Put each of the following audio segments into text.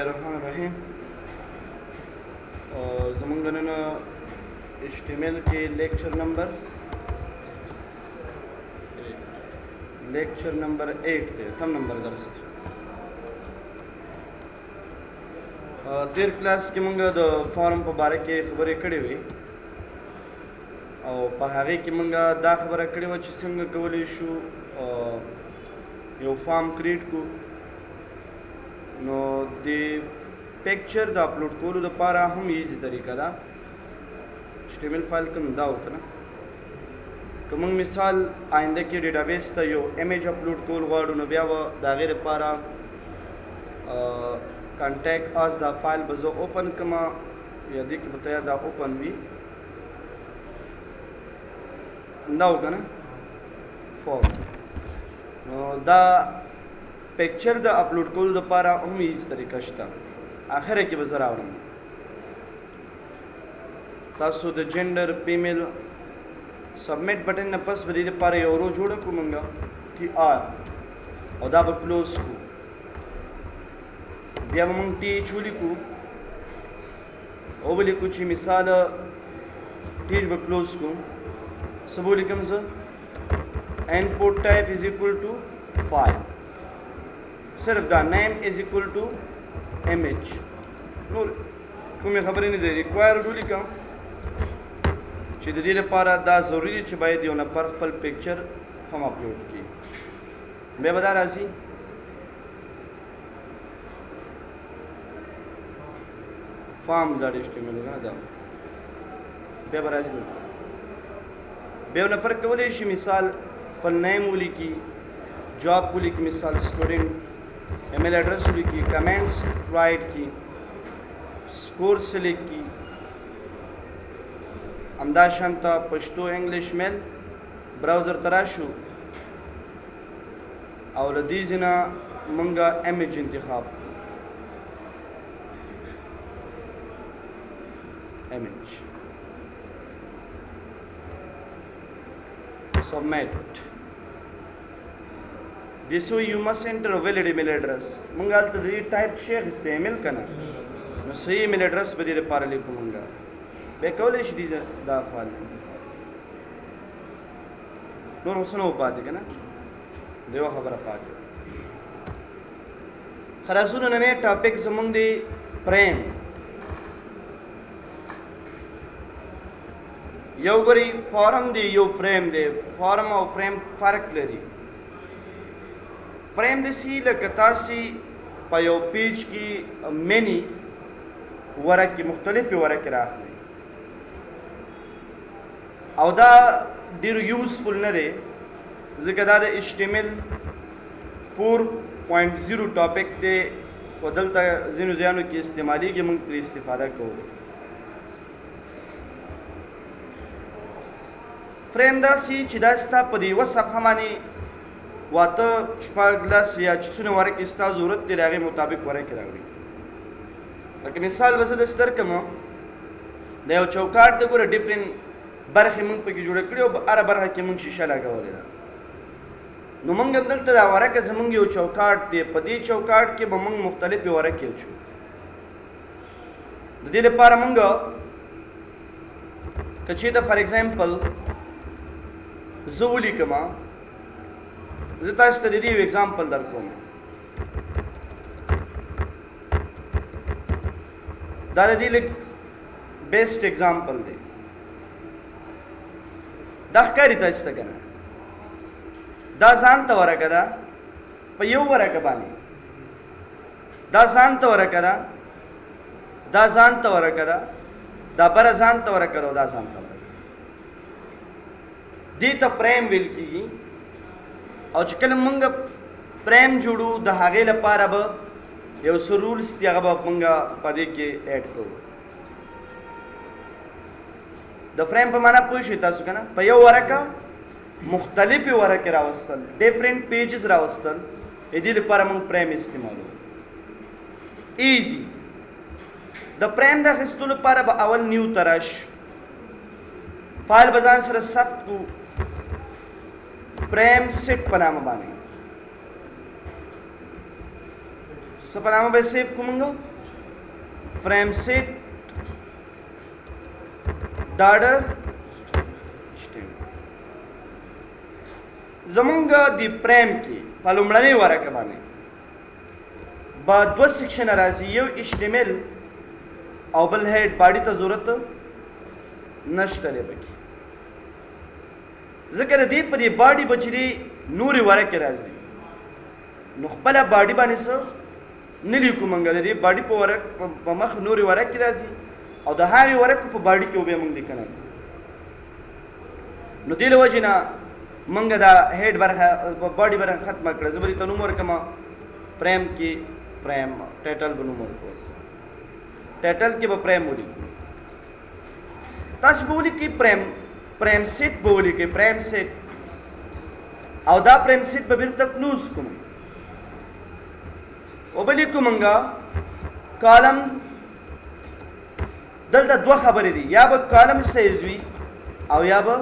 الرحمن الرحیم. زمونږ نن HTML کې لیکچر نمبر 8 دی، اتم نمبر درس دی. تیر کلاس کې مونږ د فارم په باره کې خبرې کړې وې او په هغې کې مونږ دا خبره کړې وه چې څنګه کولی شو یو فارم کریټ کړو. نو د پکچر د اپلوډ کولو لپاره هم ایزي طریقه ده. HTML فایل کوم دا وکړه. که موږ مثال آینده کې ډیټابیس ته یو امیج اپلوډ کول غواړو نو بیا به د هغې لپاره کانټیکټ اس دا فایل به زه اوپن کړم یا دې کې به تیار دا اوپن وي. دا وکړه فارم. نو دا پکچر د اپلوډ کولو لپاره هم هیڅ طریقه شته. اخره کې به زه راوړم. تاسو د جنډر فیمیل سبمیټ بټن نه پس به دې لپاره یو رو جوړه کړو موږ TR او دا به کلوز کړو. بیا به موږ TH ولیکو او به لیکو چې مثال TH به کلوز کړو. څه به ولیکم زه input type is equal to file. صرف دا name is equal to image. نور کومې خبرې نه دی. ریکوایرډ ولیکم چې د دې لپاره دا ضروري دی چې باید یو نفر خپل پکچر هم اپلوډ کړي. بیا به دا راځي فارم ډاټ HTML دا بیا به راځي. بیا یو نفر کولی شي مثال خپل نیم ولیکي، جاب ولیکي، مثال سټوډنټ، ایمیل ایڈریس ولیکي، کمنټس رائټ کی، سکور سلیکٹ کی، همدا شانته پښتو انګلیش میل براوزر ته راشو او له دې ځایه مونږه امیج انتخاب امیج submit. This way you must enter a valid email address. مونږ هلته د دې ټایپ شی اخیستی ایمیل که نه، نو صحیح ایمیل ایډرس به دې لپاره لیکو مونږ. بیا کولی شي دا فعال نور اوس نه وپاتې که نه، د یوه خبره پاتې. خلاصو نننی ټاپک زمونږ دی فریم. یو ګورئ فارم دی یو فریم دی. فارم او فریم فرق لري. فریم داسې لکه تاسې په یو پیج کې منی ورقې مختلفې ورقې راخلئ او دا ډېر یوزفل نه دی ځکه دا د HTML 4.0 ټاپک دی او دلته ځینو ځایانو کې استعمالیږي. موږ پرې استفاده کوو. فریم داسې چې دا ستا په دې یوه صفحه باندې واته شپږ لس یا چې څونه ورقې ستا ضرورت دی د هغې مطابق ورقې راوړي. لکه مثال به زه درس درکړم د یو چوکاټ د ګوره ډفرنټ برخې موږ پکې جوړه کړي او هره برخه کې موږ شیشه لګولې ده. نو موږ هم دلته دا ورقه زموږ یو چوکاټ دی. په دې چوکاټ کې به موږ مختلفې ورقې اچو. د دې لپاره موږ که چېرته فار ایگزامپل زه ولیکم، زه تاسو ته د دې یو اگزامپل درکوم. دا د دې لږ بیسټ اگزامپل دی. دا ښکاري تاسو ته که نه؟ دا ځان ته ورقه ده په یو ورقه باندې، دا ځان ته ورقه ده، دا ځان ته ورقه ده، دا بره ځان ته ورقه ده او دا ځان ته ورقه ده. دې ته فریم ویل کېږي. او چې کله مونږ فریم جوړو د هغې لپاره به یو څه رولس دي هغه به مونږ په دې کې ایډ کوو. د فریم په معنا پوه شئ تاسو که نه؟ په یو ورقه مختلفې ورقې راوستل، ډفرنټ پیجز راوستل، د دې لپاره مونږ فریم استعمالوو. ایزي. د فریم د اخیستو لپاره به اول نیو ته راشو، فایل به ځان سره ثبت کړو فریم سیټ په نامه باندې. څه په نامه به یې سیف کړو موږ؟ فریم سیټ ډاډه زمونږ د پریم کې په لومړنۍ ورقه باندې با دوه سیکشن راځي یو HTML او بل هیډ باډي ته ضرورت نشته دی پکې ځکه د دې په دې باډي به چې دی نورې ورقې راځي نو خپله باډي باندې څه نه لیکو موږ د دې باډي په ورق په مخ نورې ورقې راځي او د هغې ورقو په باډي کې به موږ لیکنه نو دې له وجې نه موږ دا هیډ برخه باډي برخه ختمه کړه زه به دې ته نوم ورکړم پریم کې پریم ټایټل به نوم ورکړو ټایټل کې به پریم ولیکو تاسو به ولیکئ پریم سیټ به ولیکئ پریم سیټ او دا پریم سیټ به بیرته کلوز کوم وبلیکو موږ کالم دلته دوه خبرې دي یا به کالم سایز وي او یا به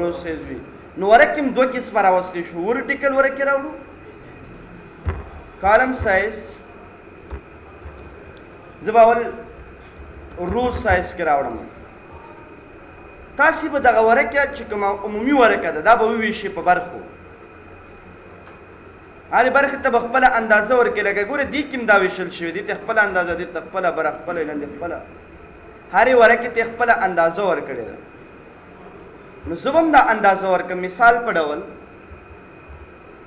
رو سایز وي نو ورقې هم دوه قسمه راوستلی شو ورټیکل ورقې راوړو کالم سایز زه به اول رو سایز کې راوړم تاسې به دغه ورقه چې کومه عمومي ورقه ده دا به وویشئ په برخو هرې برخې ته به خپله اندازه ورکړئ لکه ګوره دې کې هم دا ویشل شوي دې ته خپله اندازه دې ته خپله بره خپله لاندې خپله هرې ورقې ته خپله اندازه ورکړې ده نو زه به هم دا اندازه ورکړم مثال په ډول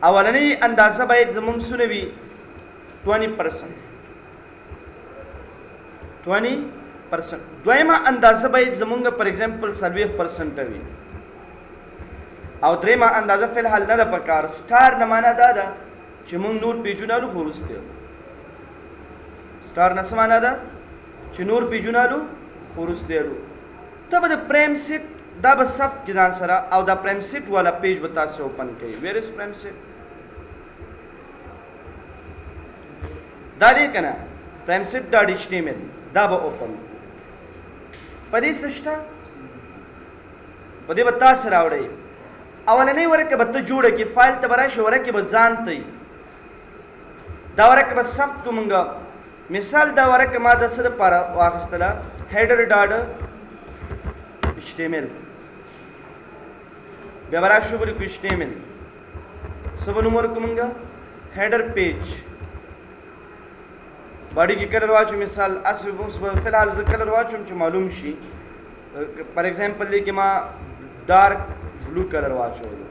اولنۍ اندازه باید زموږ څونه وي 20% دویمه اندازه باید زمونږ پر ایگزامپل 40% وي او دریمه اندازه فی الحال نه ده پکار سټار نه معنا دا ده چې مونږ نور پیجونه لرو خو وروسته سټار نه څه معنا ده چې نور پیجونه لرو خو وروسته لرو ته به د پریم سیټ دا به ثبت کړي ځان سره او دا پریم سیټ والا پیج به تاسې اوپن کوئ ویر از پریم سیټ دا دی که نه پریم سیټ ډاټ HTML دا به اوپن په دې څه شته په دې به تاسې راوړئ اولنۍ ورقه به ته جوړه کړي فایل ته به راشي ورقې به ځان ته دا ورقه به ثبت کړو مونږ مثال دا ورقه ما د څه دپاره واخیستله هیډر ډاټ HTML بیا به راشو به لیکو HTML څه به نوم ورکړو مونږ هیډر پیج باډي کې کلر واچو مثال اسې فی الحال زه کلر واچوم چې معلوم شي پر ایگزامپل دی کې ما ډارک بلو کلر واچولو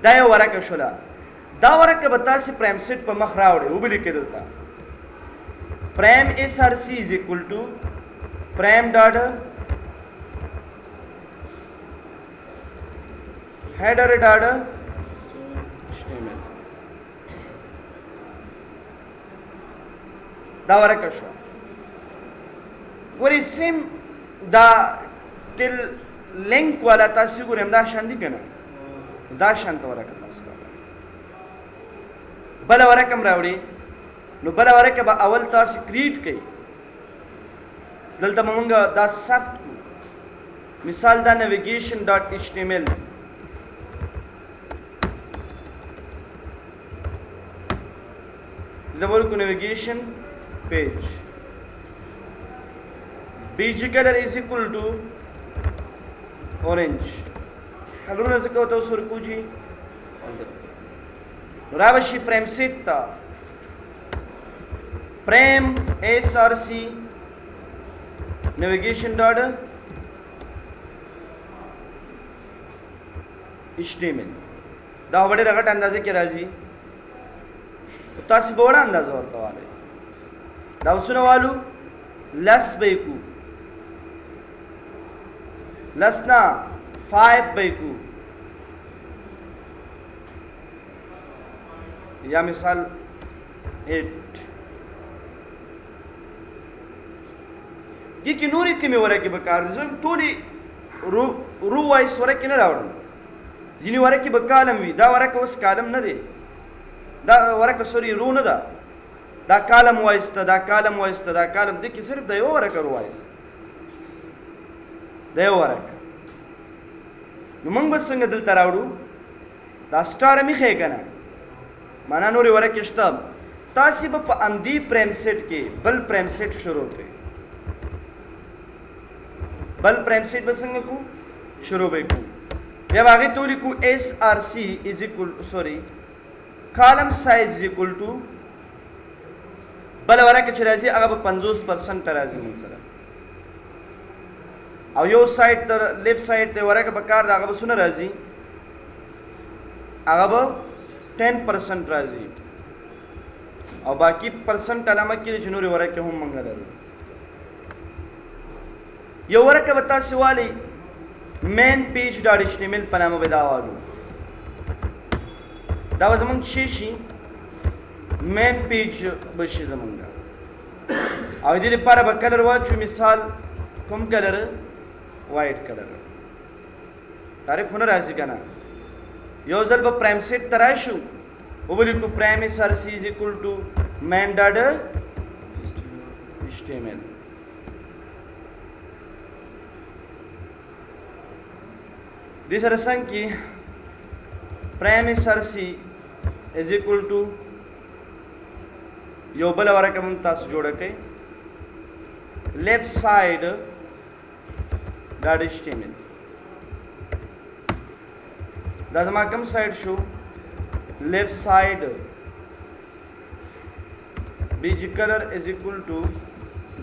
دا یو ورقه شوله دا ورقه به تاسې پریم سیټ په مخ راوړئ وبلیکئ دلته پریم SRC is equal to prime dot header dot HTML دا ورقه شو ګورئ سیم دا ټل لینک والا تاسې ګورئ همدا شان دي که نه دا شانته ورقه تاسو راوړئ بله ورقه هم راوړئ نو بله ورقه به اول تاسې کریټ کړئ دلته به مونږ دا ثبت کړو مثال دا نویګیشن ډاټ HTML دلته به ولیکو نویګیشن page bg color is equal to orange colorونه څه کوو تاسو ورکو جي را به شي پریم سیټ ته پریم SRC navigation dot HTML دا وړه رغټ اندازې کې راځي تاسو به وړه اندازه ورته والئ دا اوسونه والو لس بیکو لس نه 5 بیکو یا مثال 8 دې کې نورې کومې ورقې به کار دي زه ټولې رو وایس ورقې نه راوړم ځینې ورقې به کالم وي دا ورقه اوس کالم نه دی دا ورقه سوري رو نه ده دا کالم وایسته دا کالم وایسته دا کالم دې کې صرف د یو ورقه رو وایس د یو ورقه نو موږ به څنګه دلته راوړو دا سټار مې ښیې که نه معنا نورې ورقې شته تاسې به په همدې پریم سیټ کې بل پریم سیټ شروع کړئ بل پریم سیټ به څنګه کوو شروع به کوو بیا به هغې ته ولیکو SRC is equal sorry column size is equal to بله ورقه چې راځي هغه به 50% راځي موږ سره او یو سایډ ته لیفټ سایډ ته ورقه په کار د هغه به څونه راځي هغه به 10% راځي او باقي پرسنټ علامه کړي چې نورې ورقې هم موږ لرو یو ورقه به تاسې والئ مین پیج ډاټ HTML په نامه به دا والو دا به زموږ څه شي مین پیج به شي زموږ او دې لپاره به کلر واچو مثال کوم کلر وایټ کلر تعریفونه راځي که نه یو ځل به پرایم سیټ ته راشو وبلیکو پرایم SRC is equal to main dot HTML دې سره څنګه کې پرایم SRC is equal to یو بل ورقه هم تاسو جوړه کړئ لیفټ سایډ ډاټ HTML دا زما کوم سایډ شو لیفٹ سائڈ BG color is equal to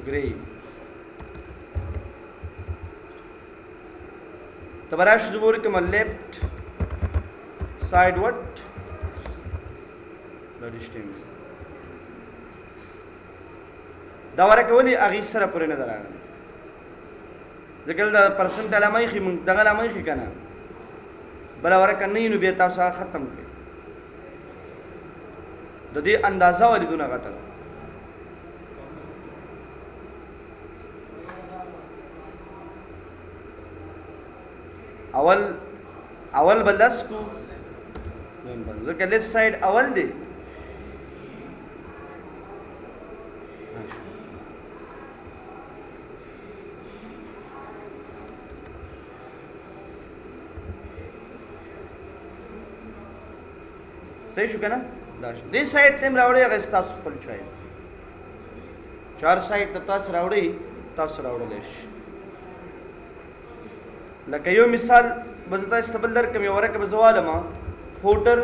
gray तो बराश ज़बूर के मल left side what that is HTML दावरा के वली आगे सरा पूरे नजर आ रहे ज़िक्र दा परसेंट अलामा ही खिम दंगल अलामा ही खिकाना बला वरा करने ही नुबियत आपसा ख़त्म के د دې اندازه ولیدونه غټه اول بلس کو ځکه لیفټ سایډ اول دی صحیح شو کنه دې سایډ ته راوړی هغه ستاسو خپل چوایس چار سایډ ته تاسو راوړی تاسو راوړلی شي لکه یو مثال به زه تاسو ته بل درکړم یو ورقه به زه والمه فوټر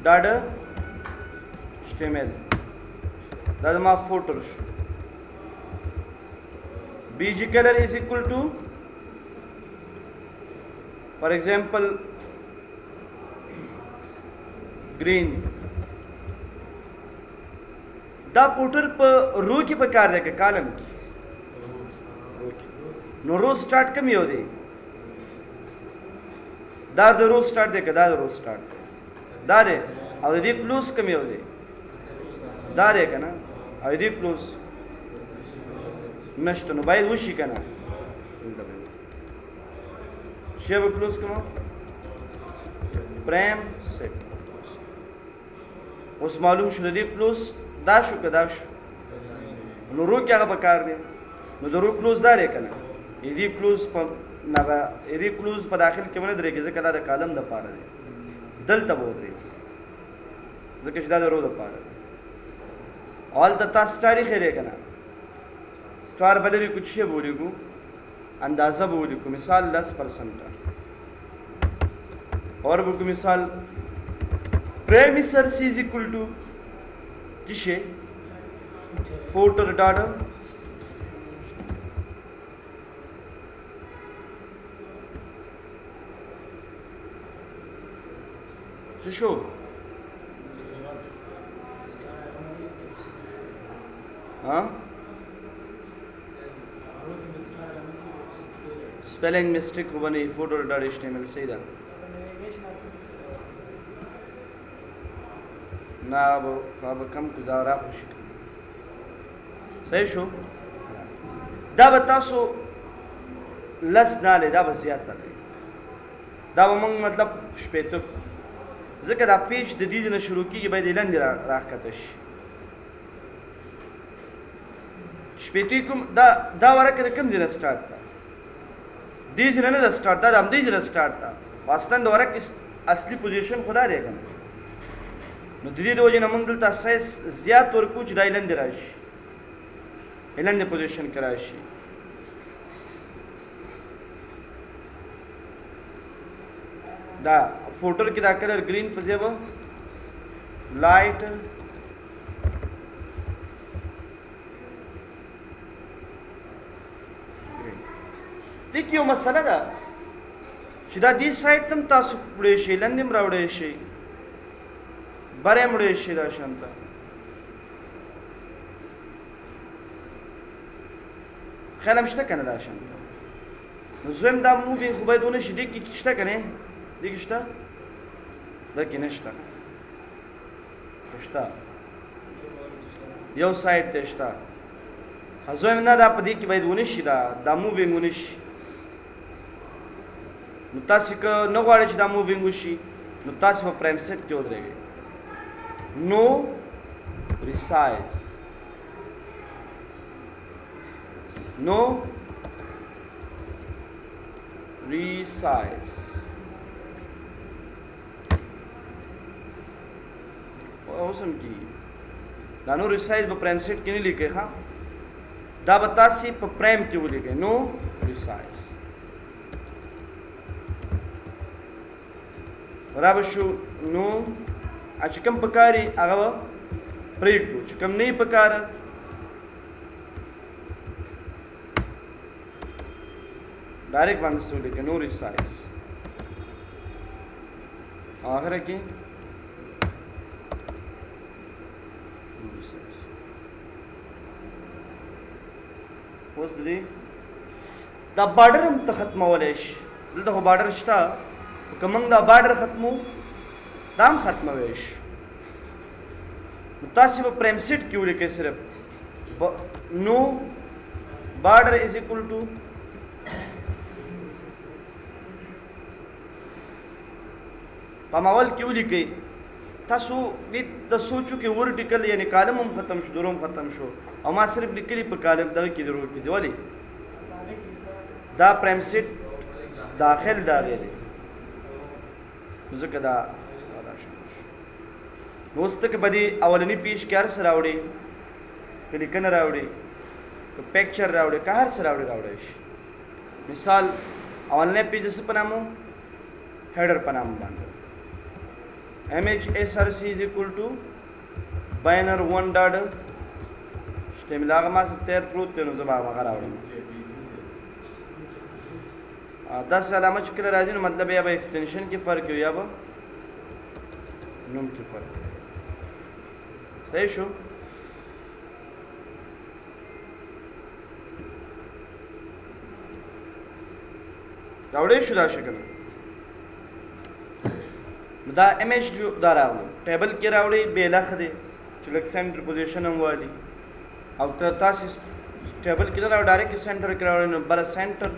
ډاټ HTML دا زما فوټر شو BG color is equal to for example green دا پوټر په رو کې په کار دی که کالم کې نو رو سٹارټ کم یو دی دا د رو سٹارټ دی که دا د رو سٹارټ دی دا دی او د دې کلوز کم یو دی دا دی که نه او د دې کلوز نشته نو باید وشي که نه شی به کلوز کوم پرایم سیټ اوس معلوم شو د دې کلوز دا شو که دا شو نو رو کې هغه په کار دی نو د رو کلوز دا دی که نه دې کلوز په دې کلوز په داخل کې ونه درېږي ځکه دا د کالم دپاره دی دلته به ودرېږي ځکه چې دا د رو دپاره دی او هلته تا سټار ایښی دی که نه سټار به لري کچھ به ولیکو اندازه به ولیکو مثال 10% اور به مثال پرایم SRC is equal to जिसे footer data to show spelling mistake हो बनी footer dot HTML सही था ना अब कम गुजारा खुशी صحیح شو دا به تاسو لس نه لې دا به زیاته لې دا به موږ مطلب شپېته ځکه دا پیج د دې نه شروع کېږي باید یې لاندې راښکته شي شپېتې کوم دا ورقه د کوم ځای نه سټارټ ده دې ځای نه ده سټارټ ده د همدې ځای نه سټارټ ده اصلا د ورقې اصلي پوزیشن خو دا دی که نه نو د دې د وجې نه موږ دلته سایز زیات ورکو چې دا لاندې راشي لاندې پوزیشن کې راشي. دا فوټر کې دا کلر گرین په ځای به لایټ دې کې یو مسله ده چې دا دې سایډ ته هم تاسو وړی شئ لاندې هم راوړی شئ بره هم وړی شئ دا شان ته خیال هم شته که نه دا شان ته نو زویم دا مووینګ خو باید ونه شي دې کې شته که نه دې کې شته دا کې نشته شته یو سایډ ته شته زویم نه دا په دې کې باید ونه شي دا مووینګ ونه شي نو تاسو که نه غواړئ چې دا مووینګ وشي نو تاسو په پرایم سیټ کې ودرېږئ نو ریسایز نو ریسایز اوس هم کېږي دا نو ریسایز په پرایم سیټ کې نه لیکئ ښه دا به تاسې په پرایم کې ولیکئ نو ریسایز برابر شو نو چې کوم پکاري هغه به پرېږدو چې کوم نه یې پکاره ډایرکټ باندې څه ولیکئ نو ریسایز او آخره کې اوس د دې دا بارډر هم ته ختمولی شي دلته خو بارډر شته که موږ دا بارډر ختمو دا هم ختموی شي نو تاسې به پرایم سیټ کې ولیکئ صرف نو بارډر از اکول ټو په اول کې ولیکئ تاسو د سوچو کې ورټیکل یعنی کالم هم ختم شو دروم ختم شو او ما صرف لیکلي په کالم دغه کې ضرورت دی ولې دا پرایم سیټ داخل دا دی ځکه دا اوس ته که به دې اولني پیج کې هر څه راوړي که لیکنه راوړي که پیکچر راوړي که هر څه راوړی شي مثال اولنی پیج د څه په نام و هیډر په نام باندې MHSRC is equal to banner 1 dot شتمل هغه ما څه تیر پروت دی نو زه به هغه راوړم داسې علامه چې کله راځي نو مطلب یا به ایکسټینشن کې فرق وي یا به نوم کې فرق صحیح شو راوړی شو دا شکل دا امیج دا راوړو ټیبل کې راوړی بیله ښه دی چې لږ سینټر پوزیشن هم والي او تاسې ټیبل کې نه راوړو ډایرکټ سینټر کې راوړی نو بره سینټر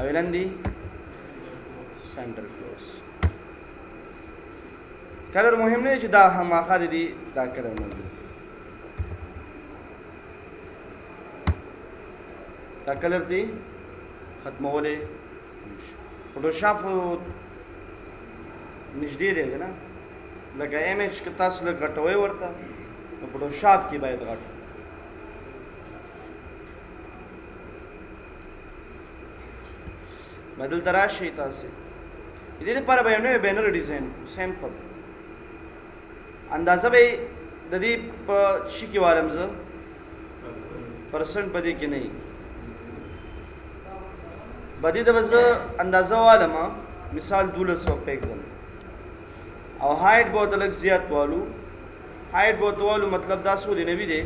او لاندې سینټر کلوز کلر مهم نه چې دا هماخا دی دا کلر موجود دا کلر دی ختمولی فوټوشاپ نږدې دی که نه لکه امیج که تاسو لږ غټوئ ورته نو فوټوشاپ کې باید غټ به دلته راشئ تاسې د دې لپاره به یو نوی بینر ډیزاین سیمپل اندازه به د دې په شي کې والم زه پرسنټ په دې کې نه وي به دې ته به زه اندازه والم مثال 1200 پیکزل او هایټ به ورته لږ زیات والو هایټ به ورته والو مطلب دا سولې نوي دی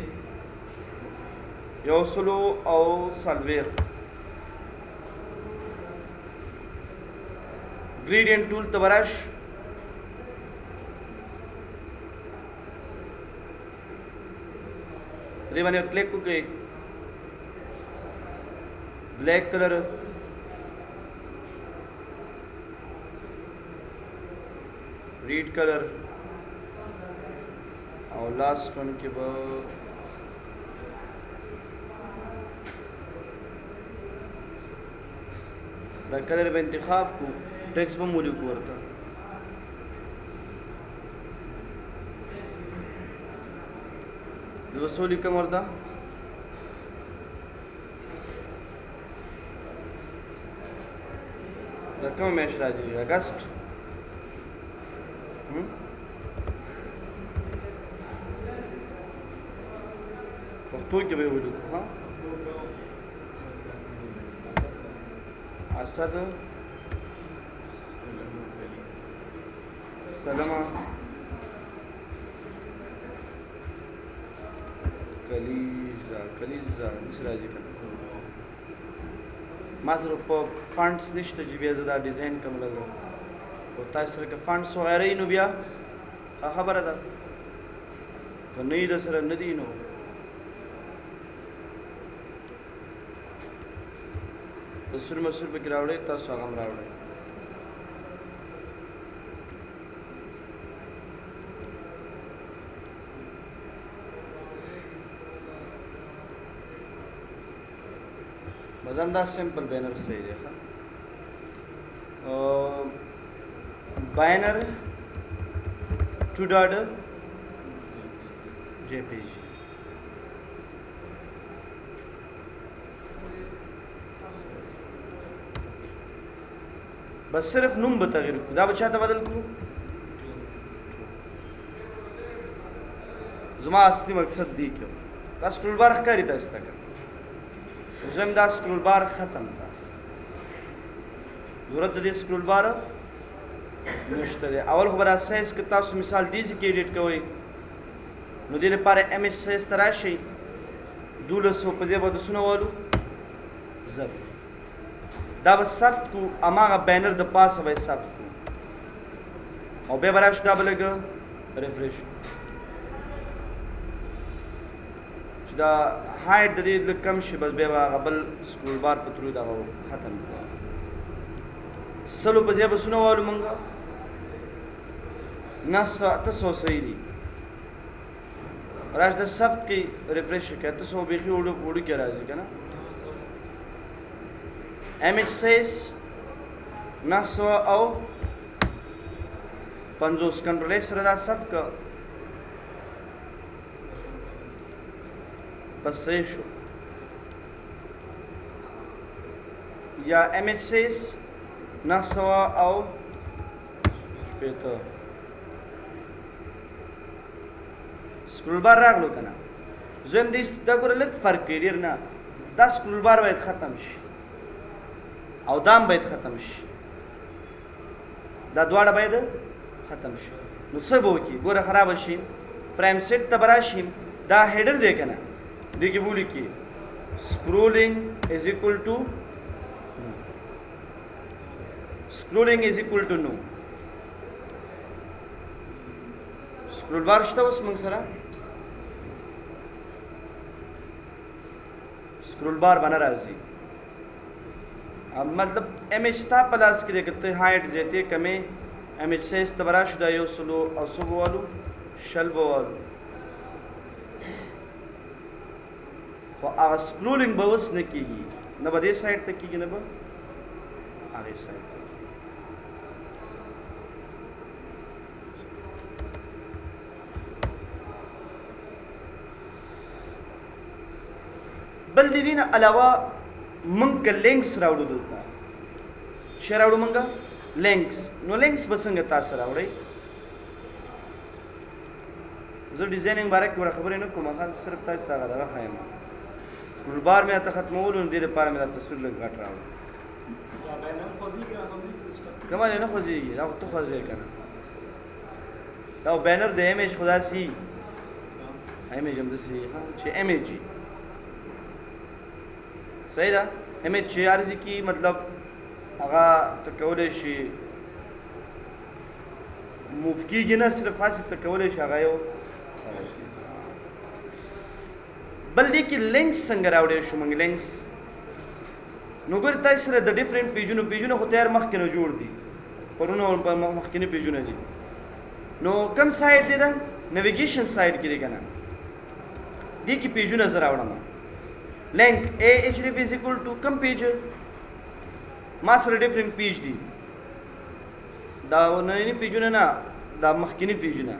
140 gradient tool ته براش دې باندې کلیک وکړئ بلیک کلر ریڈ کلر اور لاسٹ ون کے بعد دا کلر به انتخاب کو ټیکس به مولیکو ورته د وسولي کوم ورته د کوم میاشت راځي اګست پښتو کې به ولیکو ها اسد سلمہ کلیزا څه راځي کنه ما سره په فانټس نشته چې بیا زه دا ډیزاین کوم لګوم او تاسو سره که فانټس وغیره نو بیا خبره ده که نه یې در سره نه دي نو تصویر مسور پکې راوړئ تاسو هغه هم راوړئ مثلا دا سمپل بینر صحیح دی بینر 2 JPG بس صرف نوم به تغییر کړو دا به چاته بدل کړو زما اصلي مقصد دی که دا سکرول بار ښکاري تاسو ته زم دا سکرول بار ختم ده ضرورت د دې سکرول بار نشته دی اول خو به دا سایز که تاسو مثال ډیزي کې ایډیټ کوئ نو دې لپاره امیج سایز ته راشئ 1200 په ځای به دسونه والو زر دا به ثبت کو هماغه بینر د پاسه به ثبت کو او بیا به راشو دا به لږ ریفریش چې دا هایټ د دې لږ کم شي بس بیا به هغه بل سکرول بار په ترو دغه ختم کړو سلو په ځای به څونه والو مونږ 900 صحیح دي راش د ثبت کې ریفریش کې 800 بیخي وړو کې راځي که نه image size 950 کنټرول سره دا ثبت کړه بس صحیح شو یا image size 950 سکرول بار راغلو که نه زم دې دا ګوره لږ فرق کوي ډېر نه دا سکرول بار باید ختم شي او دام باید ختم شي دا دواړه باید ختم شي نو څه به وکړي ګوره خرابه شي فریم سیټ ته به راشي دا هیډر دی که نه دې کې به ولیکي scrolling is equal to no سکرول بار شته اوس موږ سره سکرول بار به نه راځي مطلب امیج ستا په لاس کې دی که ته هایټ زیاتې کمې امیج سایز ته به راشو دا 100 او څو به والو 60 به والو خو هغه سکرولینګ به اوس نه کېږي نه به دې سایډ ته کېږي نه به هغې سایډ ته بل د دې نه علاوه مونږ لینکس راوړو دلته څه راوړو مونږ لینکس نو لینکس به څنګه تاسو راوړئ زه ډیزاینینګ باره کې خبرې نه کوم هغه صرف تاسو ته هغه دغه ښیم سکرول بار مې راته ختمولو نو دې لپاره مې دا تصویر لږ غټ راوړو کومه دی نه خوځېږي دا خو ته خوځې که نه دا بینر د امیج خو داسې امیج هم داسې چې امیج وي صحیح ده امیج چې عرضي کی مطلب هغه ته کولی شي موف کېږي نه صرف هسې ته کولی شي هغه یو بل دې کې لینکس څنګه راوړی شو موږ لینکس نو ګورې تاسو سره د ډفرنټ پیجونه خو تیار مخکې نه جوړ دي پرونه مخکیني پیجونه دي نو کوم سایډ دی دا نیویګیشن سایډ کې دی که نه دې کې پیجونه زه راوړم link ahref is equal to کوم پیج ما سره ډفرنټ پیج دي دا نوی پیجونه نه دا مخکینی پیجونه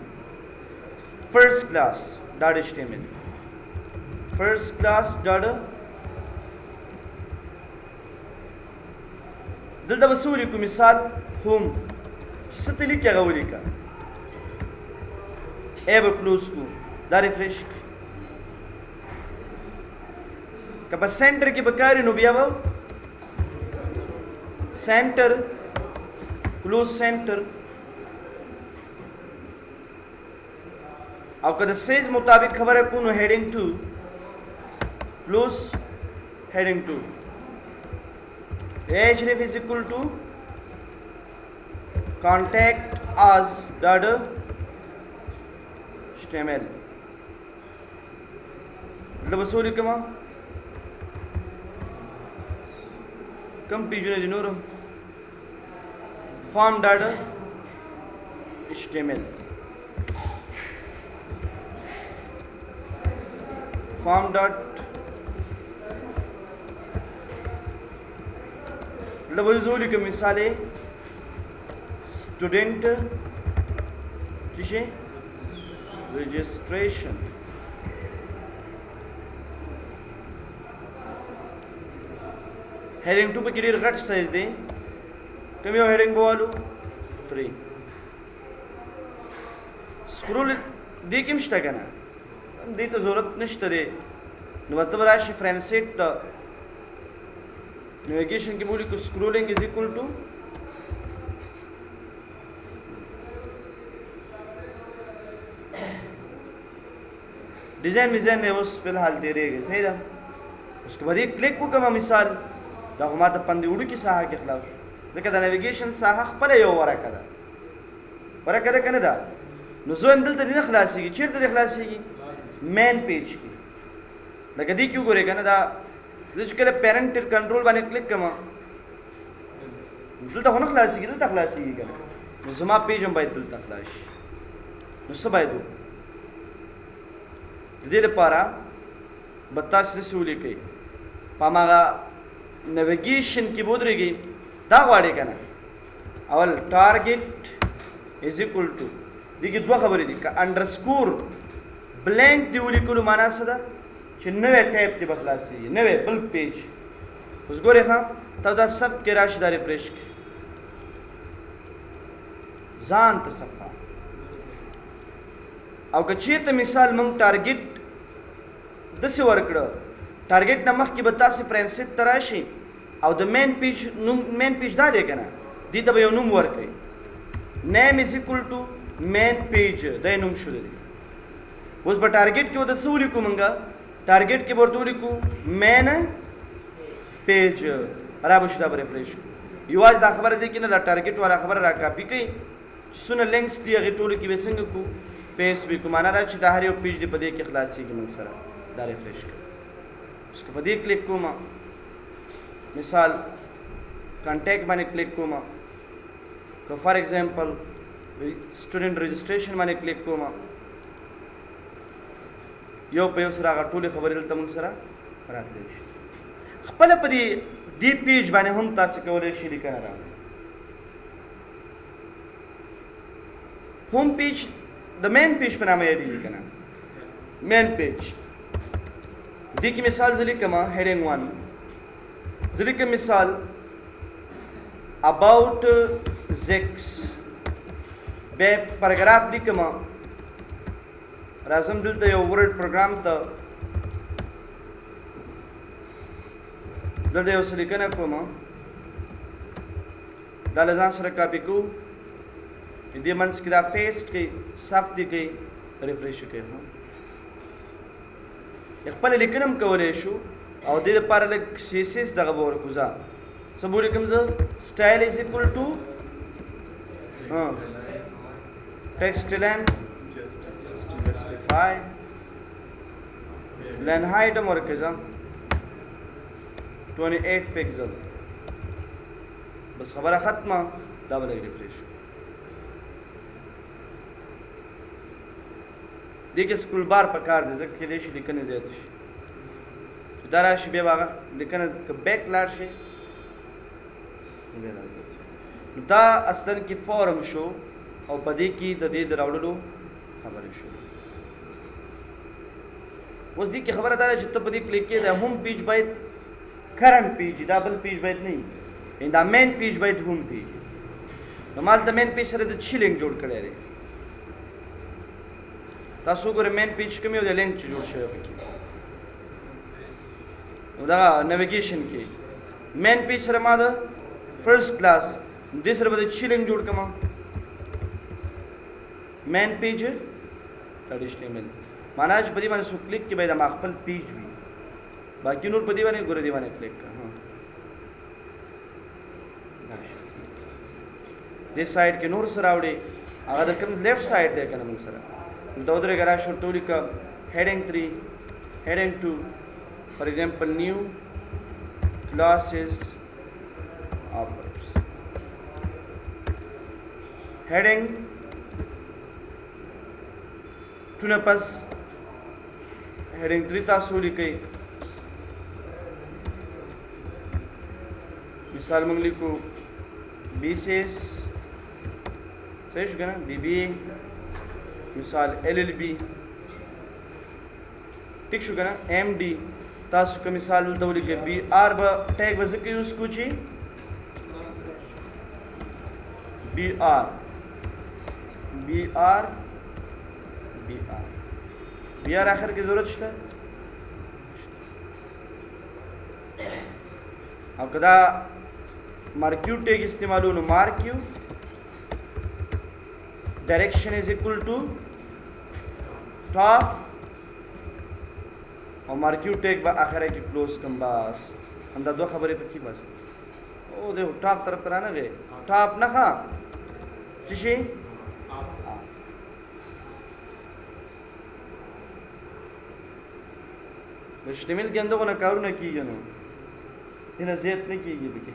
فرست کلاس ډاټ html فرست کلاس ډاډه دلته به څه ولیکو مثال هوم چې څه ته لیکي هغه ولیکه ای به کلوز کړو دا ریفریش کړي که په سینټر کې به کار نو بیا به سینټر کلوز سینټر او که د سیز مطابق خبره کو نو هیډینګ 2 کلوز heading 2 href is equal to contact us dot html मतलब वसूली कमा कम पेजने दि नोर form dot html form dot double जोली के मिसाल है स्टूडेंट रजिस्ट्रेशन हेडिंग 2 पे किडी घट साइज दे कमी हो हेडिंग बोवालू 3 स्क्रोल दे किम शता कना दे तो जरूरत नشته दे نو مطلب راشي فریم سیټ ته नेविगेशन की बोली को scrolling is equal to design ने उस फिलहाल दे रहेगा सही था उसके बाद एक क्लिक को कमा मिसाल دا ما ته پندې وړو کې ساحه کې خلاص ځکه د نیویګیشن ساحه خپل یو ورکه ده کنه ده نو زه هم دلته نه خلاصېږي چیرته دې خلاصېږي مین پیج کې لکه دې کې وګورئ کنه دا زه چې کله پیرنټل کنټرول باندې کلیک کوم دلته خو نه خلاصېږي دلته خلاصېږي کنه نو زما پیج هم باید دلته خلاص شي نو څه باید د دې لپاره به تاسو څه ولیکئ په هماغه नेविगेशन की बोधरेगी दा वाड़े का ना अवल टारगेट इज इक्वल टू देखिए दो खबर है का अंडरस्कोर ब्लैंक दिवली को माना सदा चिन्नवे टैब ते बखलासी नवे बल्क पेज उस गोरे हाँ तब दा सब के राशिदारी प्रेश के जान तो सफा अब कच्चे तो मिसाल मंग टारगेट दस वर्कड़ टारगेट नमक की बता से फ्रेम सेट तराशी और द मेन पेज दा दे कना दी तब यो नुम वर्क है name is equal to main page द नुम शुरू दे उस पर टारगेट की वजह से उली को मंगा टारगेट के बर्तूली को मेन पेज अराब शुदा पर रिफ्रेश युवाज दा खबर दे कि ना टारगेट वाला खबर रा कॉपी कई सुन लिंक्स दिया के टोल की वेसिंग को फेसबुक को माना रा चिता हरियो पेज दे पदे के खलासी की मंगसरा दा रिफ्रेश उसके बाद ये क्लिक को माँ मिसाल कॉन्टैक्ट माने क्लिक को माँ तो फॉर एग्जांपल स्टूडेंट रजिस्ट्रेशन माने क्लिक को माँ यो पे उसरा का टूले खबर इल तमंग सरा रात लेश खपले पदी दी पेज माने हम तासे कवले शिली करना रहा home page the main page पर नाम ये दी करना मेन पेज दी की मिसाल जली कमा हेडिंग 1 जली की मिसाल अबाउट जेक्स बे पैराग्राफ दी कमा राजम दिल तो यो वर्ड प्रोग्राम तो दल यो सलिकना कमा दाल जान सर कॉपी को इदी मंस की दा पेस्ट की साफ दी की रिफ्रेश के हो خپل لیکنم کولای شو او د لپاره لک سیسس دغه ورکوزا سبول کوم زه سټایل از ایکوال ټو text length justify length height ورکزا 28 pixel बस खबره ختمه دا بل ریفریش دیکھیں سکول بار پکار دے ځکه کې شي لیکنه زیات شي دا راشي به واغه لیکنه بیک لاړ شي دا اصلا کې فورم شو او پدې کې د دې دراوړلو خبرې شو اوس دې کې خبره دا ده چې ته په دې کلیک کې دا هوم پیج باید کرنٹ پیج دا بل پیج باید نه وي دا مین پیج باید هوم پیج نو ما دلته مین پیج سره د څه لینک جوړ کړی دی تاسو وګورئ مین پیج کوم یو د لینک چې جوړ شوی پکې نو دا نیویګیشن کې مین پیج سره ما د فرست کلاس دې سره به د څه لینک جوړ کړم مین پیج HTML معنا چې په دې باندې سو کلیک کې به د ما خپل پیج وي باقي نور په دې باندې ګوره دې باندې کلیک کړه دې سایډ کې نور سره راوړي هغه د کوم لیفټ سایډ دی کنه موږ سره دا درې غرا شو ټولې کا heading 3 heading 2 for example new classes offers heading to نه پس heading 3 تاسو لیکئ مثال موږ لیکو BCS صحیح شو کنه BBA مثال LLB ٹھیک شو کنه MD تاسو کوم مثال ولته ولیکئ BR به ټیګ به ځکه یوز کو چې BR آخر کې ضرورت شته او کدا مارکیو ټیګ استعمالو نو مارکیو direction is equal to top او مارکیو ټیګ به اخره کې کلوز کم بس همدا دوه خبرې پکې بس او د ټاپ طرف تر نه وي ټاپ نه ښه څه شي HTML کې اندغه کارونه کیږي نو دینه زیات نه کیږي پکې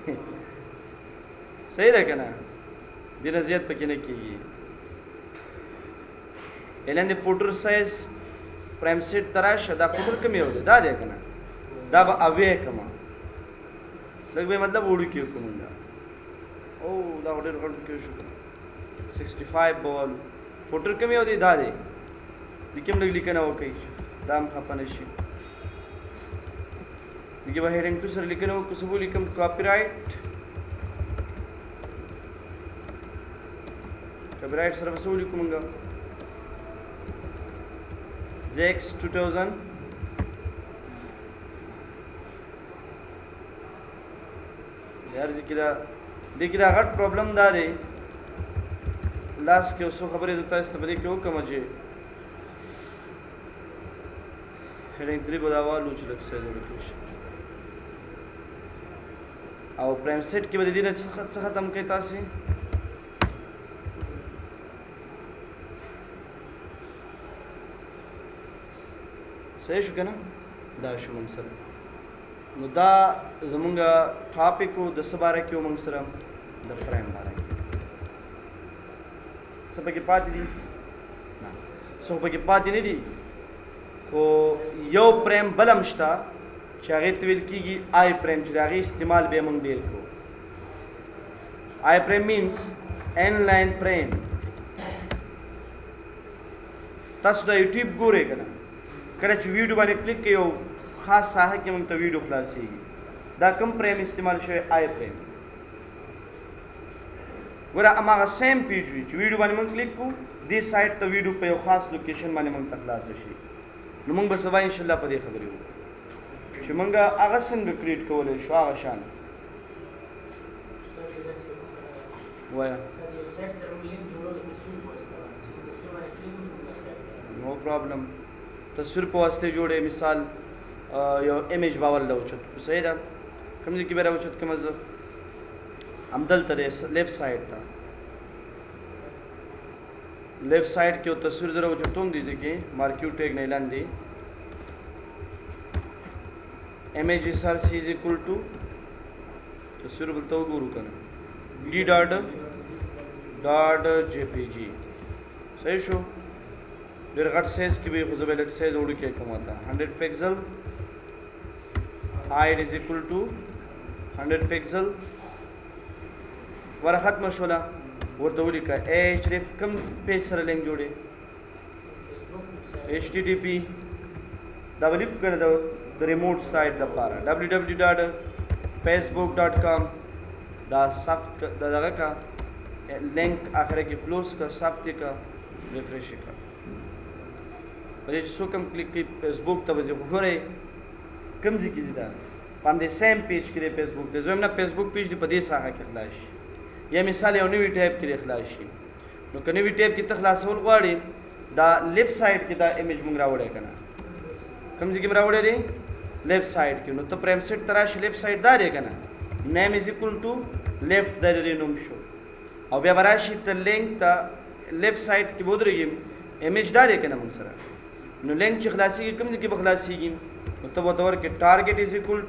صحیح ده کنه دینه زیات پکې نه کیږي الاندې فوټر سایز پرایم سیټ تراشه دا فوټر کم یو دی دا دی کنه دا به اوی کما لږ به مطلب وړو کې کوم دا او دا ډېر غټ کې شو 65 بال فوټر کم یو دی دا دی لیکم لږ لیکنه وکړي دا هم خپنه شي دغه به هیډینګ 2 سره لیکنه وکړو څه ولیکم کاپی رائټ سره څه ولیکو مونږه JX 2000 یار دې کې دا غټ پرابلم دا دی لاس کې اوسو خبرې زته استفاده کې وکم چې هیډینګ 3 بداوالو چې لکه څه جوړ شي او پرایم سیټ کې به دې نه څه ختم کوي تاسو صحیح شو کنه دا شو موږ سره نو دا زمونږ ټاپک د سباره کې موږ سره د پرایم باره کې څه پکې پاتې دي نه څه پکې پاتې نه دي خو یو پرایم بلم شته چې هغه ته ویل کېږي آی پرایم چې د هغې استعمال به موږ ډېر کوو آی پرایم مینس ان لاین پرایم تاسو دا یوټیوب ګورئ که نه کله چې ویډیو باندې کلیک کوي یو خاص ساحه کې موږ ته ویډیو خلاصېږي دا کوم پرایم استعمال شوی آی پرایم ګوره هماغه سیم پیج وي چې ویډیو باندې موږ کلیک کوو دې سایټ ته ویډیو په یو خاص لوکیشن باندې موږ ته خلاصه شي نو موږ به سبا انشاءالله په دې خبرې وکړو چې موږ هغه څنګه کریټ کولی شو هغه شان وایه نو پرابلم تصویر په واسطه جوړې مثال یو امیج باور راوچت صحیح ده کوم ځای کې به راوچت کوم زه همدلته دی لیفټ سایډ ته لیفټ سایډ کې یو تصویر زه راوچتوم دي ځکه مارکیو ټیګ نه لاندې image src is equal to تصویر بلته وګورو کنه d.jpg صحیح شو ډېر غټ سایز کې به خو زه به لږ سایز وړو کې کوم تا 100 پکسل height is equal to 100 پکسل ور ختم شولا ورته ولیکه href کوم پیج سره لینک جوړې http دا به لیک کړی د ریموټ سایټ دپاره www.facebook.com دا ثبت دغه کا لینک اخره کې کلوز کا ثبت کا ریفریش کا په دې چې څوک هم کلیک کوي فیسبوک ته به ځي خو ګورئ کوم ځای کې ځي دا په همدې سیم پیج کې دی فیسبوک دی زه وایم نه فیسبوک پیج دی په دې ساحه کې خلاص شي یا مثال یو نوي ټیب کې دی خلاص شي نو که نوي ټیب کې ته خلاصول غواړې دا لیفټ سایډ کې دا ایمیج مونږ راوړی که نه کوم ځای کې مې راوړی دی لیفټ سایډ کې نو ته پریم سیټ ته راشي لیفټ سایډ دا دی که نه نیم از اکول ټو لیفټ د دې نوم شو او بیا به راشي ته لینک ته لیفټ سایډ کې به ودرېږي ایمیج دا دی که نه مونږ سره نو لینک چې خلاصېږي کوم ځای کې به خلاصېږي نو ته به ورته ورکړې ټارګېټ از اکول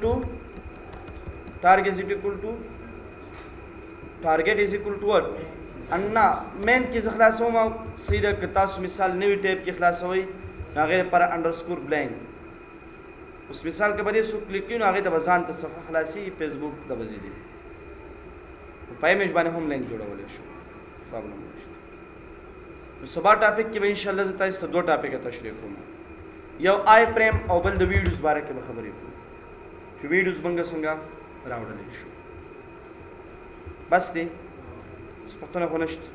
ټو وټ نه مین کې زه خلاصوم او صحیح ده که تاسو مثال نوي ټیب کې خلاصوئ نو هغې لپاره انډرسکور بلینک اوس مثال که به دې څوک کلیک کړي نو هغې ته به ځان ته صفحه خلاصېږي فیسبوک ته به ځي دي په ایمیج باندې هم لینک جوړولی شو پرابلم نشته نو سبا ټاپک کې به انشاءالله زه تاسو ته دوه ټاپکه تشریح کوم یو آی فریم او بل د ویډیوز باره کې به خبرې کوو چې ویډیوز موږ څنګه راوړلی شو بس دی پوښتنه خو نشته